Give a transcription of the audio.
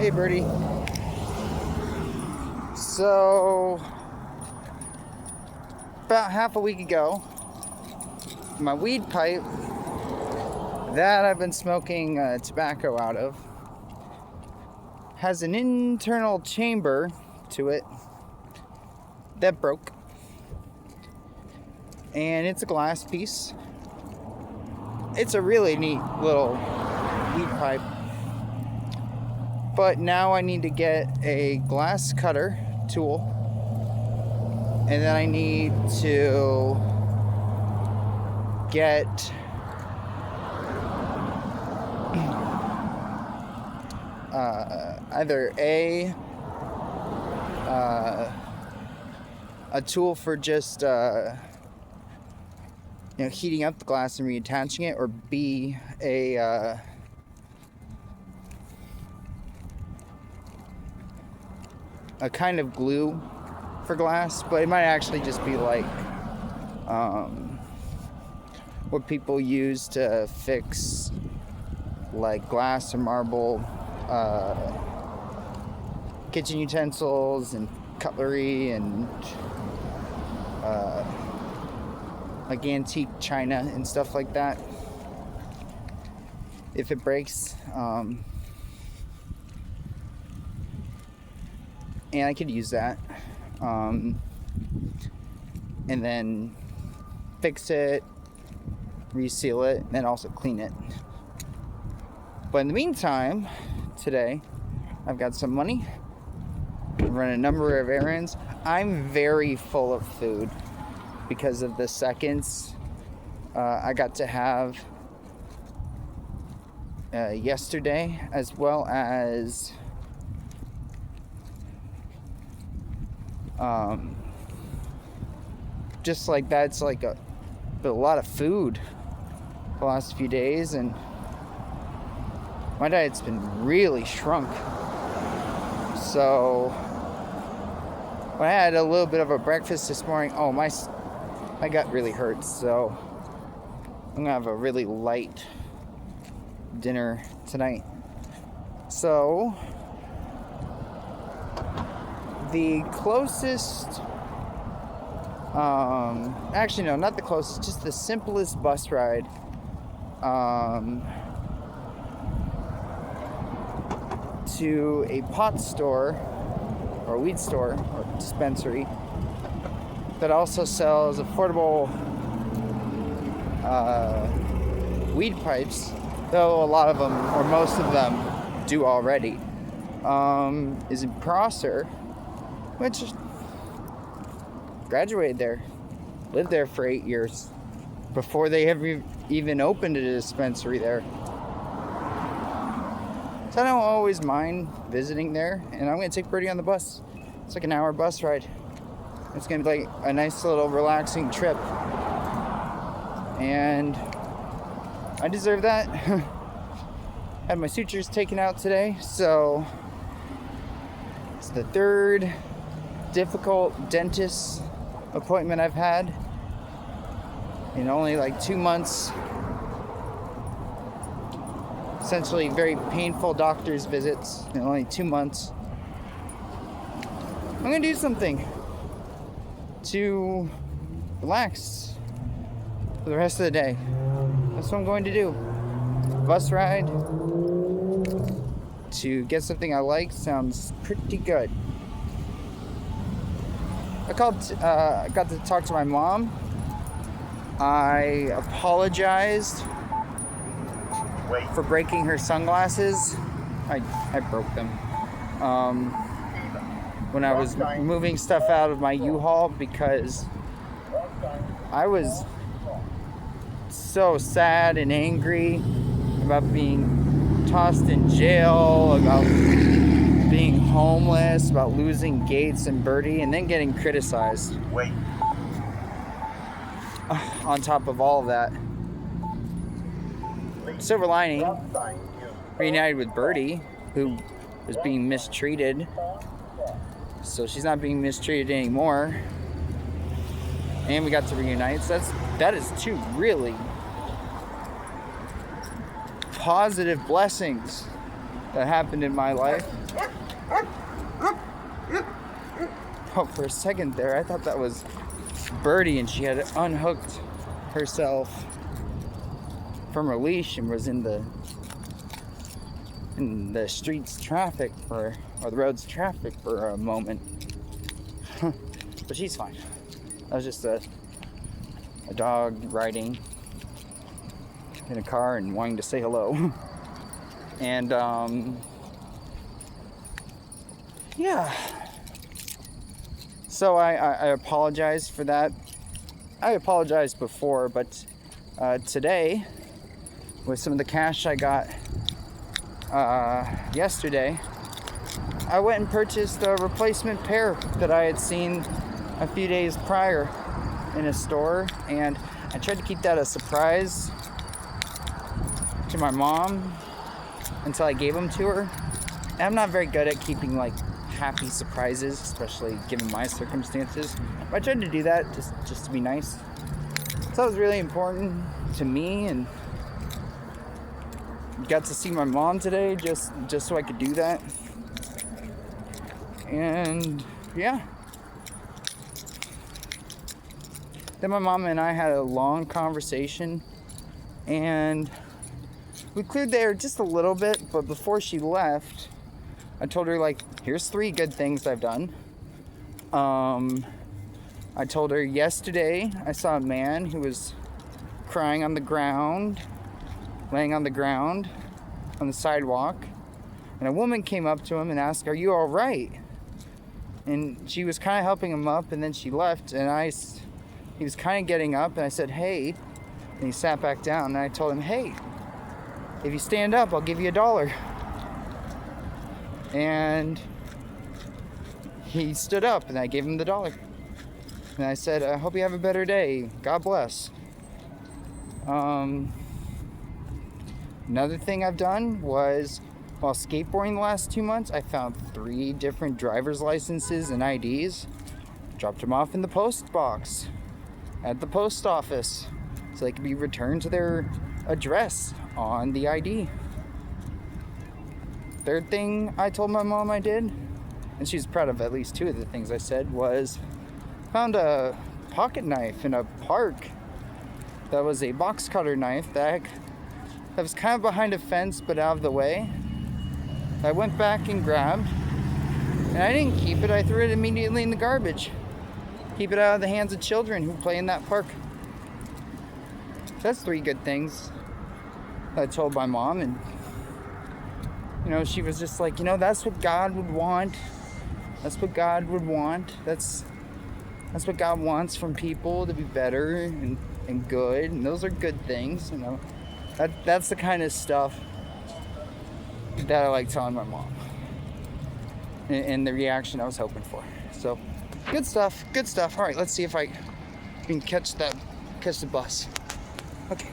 Hey, Birdie. So, about half a week ago, my weed pipe that I've been smoking tobacco out of has an internal chamber to it that broke. And it's a glass piece. It's a really neat little weed pipe. But now I need to get a glass cutter tool. And then I need to get either a tool for just heating up the glass and reattaching it, or B, a kind of glue for glass, but it might actually just be like what people use to fix like glass or marble kitchen utensils and cutlery and like antique china and stuff like that. If it breaks, and I could use that, and then fix it, reseal it, and then also clean it. But in the meantime, today, I've got some money, run a number of errands. I'm very full of food because of the seconds I got to have yesterday, as well as just like that's like a lot of food the last few days, and my diet's been really shrunk. So when I had a little bit of a breakfast this morning, my gut really hurts, so I'm gonna have a really light dinner tonight. So the closest, actually no, not the closest, just the simplest bus ride to a pot store or weed store or dispensary that also sells affordable weed pipes, though a lot of them, or most of them, do already, is in Prosser, which graduated there, lived there for 8 years before they ever even opened a dispensary there. So I don't always mind visiting there, and I'm going to take Birdie on the bus. It's like an hour bus ride. It's going to be like a nice little relaxing trip, and I deserve that. Had my sutures taken out today, so it's the third difficult dentist appointment I've had in only like 2 months. Essentially very painful doctor's visits in only 2 months. I'm gonna do something to relax for the rest of the day. That's what I'm going to do. Bus ride to get something I like sounds pretty good. I got to talk to my mom. I apologized for breaking her sunglasses. I broke them when I was moving stuff out of my U-Haul, because I was so sad and angry about being tossed in jail, about being homeless, about losing Gates and Birdie, and then getting criticized. On top of all of that, silver lining, reunited with Birdie, who was being mistreated. So she's not being mistreated anymore, and we got to reunite. So that is two really positive blessings that happened in my life. Oh, for a second there, I thought that was Birdie, and she had unhooked herself from her leash and was in the streets traffic or the road's traffic for a moment. But she's fine. That was just a dog riding in a car and wanting to say hello. And yeah. So I apologize for that. I apologized before, but today, with some of the cash I got yesterday, I went and purchased a replacement pair that I had seen a few days prior in a store, and I tried to keep that a surprise to my mom until I gave them to her. And I'm not very good at keeping like happy surprises, especially given my circumstances. But I tried to do that just to be nice. So that was really important to me, and got to see my mom today just so I could do that. And yeah. Then my mom and I had a long conversation, and we cleared the air just a little bit, but before she left, I told her, like, here's 3 good things I've done. I told her yesterday I saw a man who was crying on the ground, laying on the ground on the sidewalk, and a woman came up to him and asked, "Are you all right?" And she was kind of helping him up, and then she left, and he was kind of getting up, and I said, "Hey," and he sat back down, and I told him, "Hey, if you stand up, I'll give you $1. And he stood up, and I gave him the $1. And I said, "I hope you have a better day. God bless." Another thing I've done was, while skateboarding the last 2 months, I found 3 different driver's licenses and IDs, dropped them off in the post box at the post office so they could be returned to their address on the ID. Third thing I told my mom I did, and she's proud of at least 2 of the things I said, was found a pocket knife in a park that was a box cutter knife that was kind of behind a fence but out of the way. I went back and grabbed, and I didn't keep it. I threw it immediately in the garbage. Keep it out of the hands of children who play in that park. That's 3 good things I told my mom, and she was just like, that's what God would want. That's what God would want. That's what God wants from people, to be better and good, and those are good things. That's the kind of stuff that I like telling my mom, and the reaction I was hoping for. So good stuff. All right, let's see if I can catch the bus. Okay.